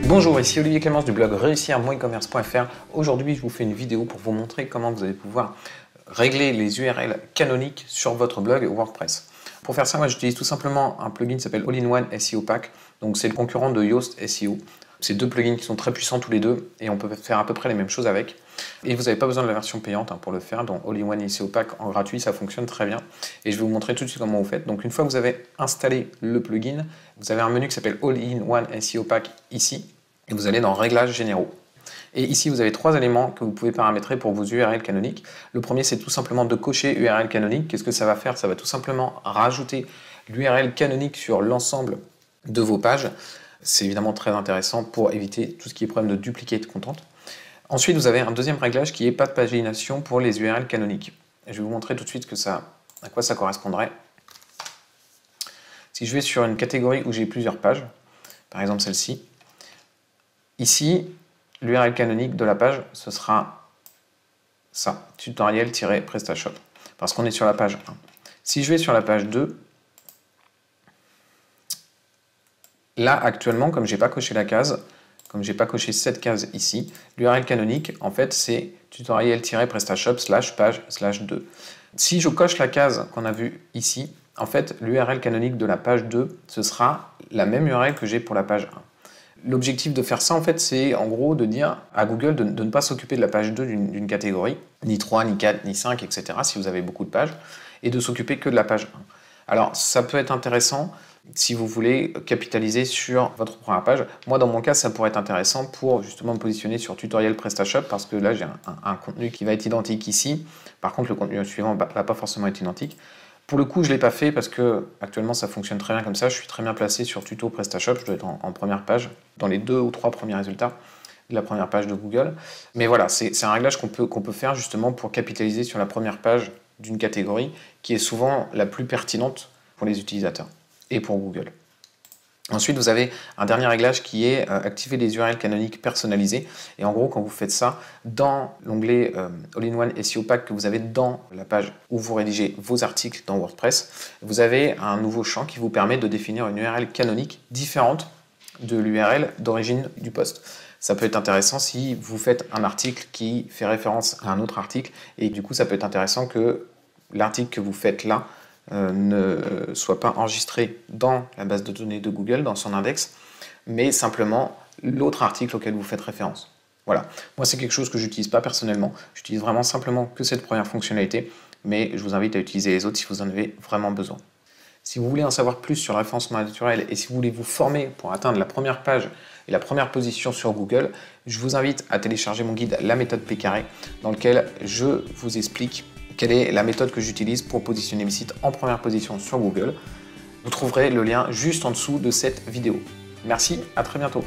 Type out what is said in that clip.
Bonjour, ici Olivier Clémence du blog réussir-e-commerce.fr. Aujourd'hui, je vous fais une vidéo pour vous montrer comment vous allez pouvoir régler les URL canoniques sur votre blog WordPress. Pour faire ça, moi j'utilise tout simplement un plugin qui s'appelle All-in-One SEO Pack. Donc c'est le concurrent de Yoast SEO. C'est deux plugins qui sont très puissants tous les deux et on peut faire à peu près les mêmes choses avec. Et vous n'avez pas besoin de la version payante pour le faire. Donc All-in-One SEO Pack en gratuit, ça fonctionne très bien. Et je vais vous montrer tout de suite comment vous faites. Donc une fois que vous avez installé le plugin, vous avez un menu qui s'appelle All-in-One SEO Pack ici. Et vous allez dans Réglages généraux. Et ici, vous avez trois éléments que vous pouvez paramétrer pour vos URL canoniques. Le premier, c'est tout simplement de cocher URL canonique. Qu'est-ce que ça va faire? Ça va tout simplement rajouter l'URL canonique sur l'ensemble de vos pages. C'est évidemment très intéressant pour éviter tout ce qui est problème de duplicate content. Ensuite, vous avez un deuxième réglage qui est pas de pagination pour les URL canoniques. Et je vais vous montrer tout de suite à quoi ça correspondrait. Si je vais sur une catégorie où j'ai plusieurs pages, par exemple celle-ci, ici, l'URL canonique de la page, ce sera ça, tutoriel-PrestaShop, parce qu'on est sur la page 1. Si je vais sur la page 2, là, actuellement, comme je n'ai pas coché la case, comme je n'ai pas coché cette case ici, l'URL canonique, en fait, c'est tutoriel-prestashop/page/2. Si je coche la case qu'on a vue ici, en fait, l'URL canonique de la page 2, ce sera la même URL que j'ai pour la page 1. L'objectif de faire ça, en fait, c'est en gros de dire à Google de ne pas s'occuper de la page 2 d'une catégorie, ni 3, ni 4, ni 5, etc., si vous avez beaucoup de pages, et de s'occuper que de la page 1. Alors, ça peut être intéressant si vous voulez capitaliser sur votre première page. Moi, dans mon cas, ça pourrait être intéressant pour justement me positionner sur tutoriel PrestaShop, parce que là, j'ai un contenu qui va être identique ici. Par contre, le contenu suivant ne va pas forcément être identique. Pour le coup, je ne l'ai pas fait parce que actuellement ça fonctionne très bien comme ça. Je suis très bien placé sur Tuto PrestaShop. Je dois être en première page, dans les 2 ou 3 premiers résultats de la première page de Google. Mais voilà, c'est un réglage qu'on peut faire justement pour capitaliser sur la première page d'une catégorie qui est souvent la plus pertinente pour les utilisateurs et pour Google. Ensuite, vous avez un dernier réglage qui est activer les URL canoniques personnalisées. Et en gros, quand vous faites ça, dans l'onglet All-in-One SEO Pack que vous avez dans la page où vous rédigez vos articles dans WordPress, vous avez un nouveau champ qui vous permet de définir une URL canonique différente de l'URL d'origine du post. Ça peut être intéressant si vous faites un article qui fait référence à un autre article. Et du coup, ça peut être intéressant que l'article que vous faites là ne soit pas enregistré dans la base de données de Google, dans son index, mais simplement l'autre article auquel vous faites référence. Voilà. Moi, c'est quelque chose que je n'utilise pas personnellement. J'utilise vraiment simplement que cette première fonctionnalité, mais je vous invite à utiliser les autres si vous en avez vraiment besoin. Si vous voulez en savoir plus sur le référencement naturel et si vous voulez vous former pour atteindre la première page et la première position sur Google, je vous invite à télécharger mon guide La méthode P carré, dans lequel je vous explique quelle est la méthode que j'utilise pour positionner mes sites en première position sur Google. Vous trouverez le lien juste en dessous de cette vidéo. Merci, à très bientôt.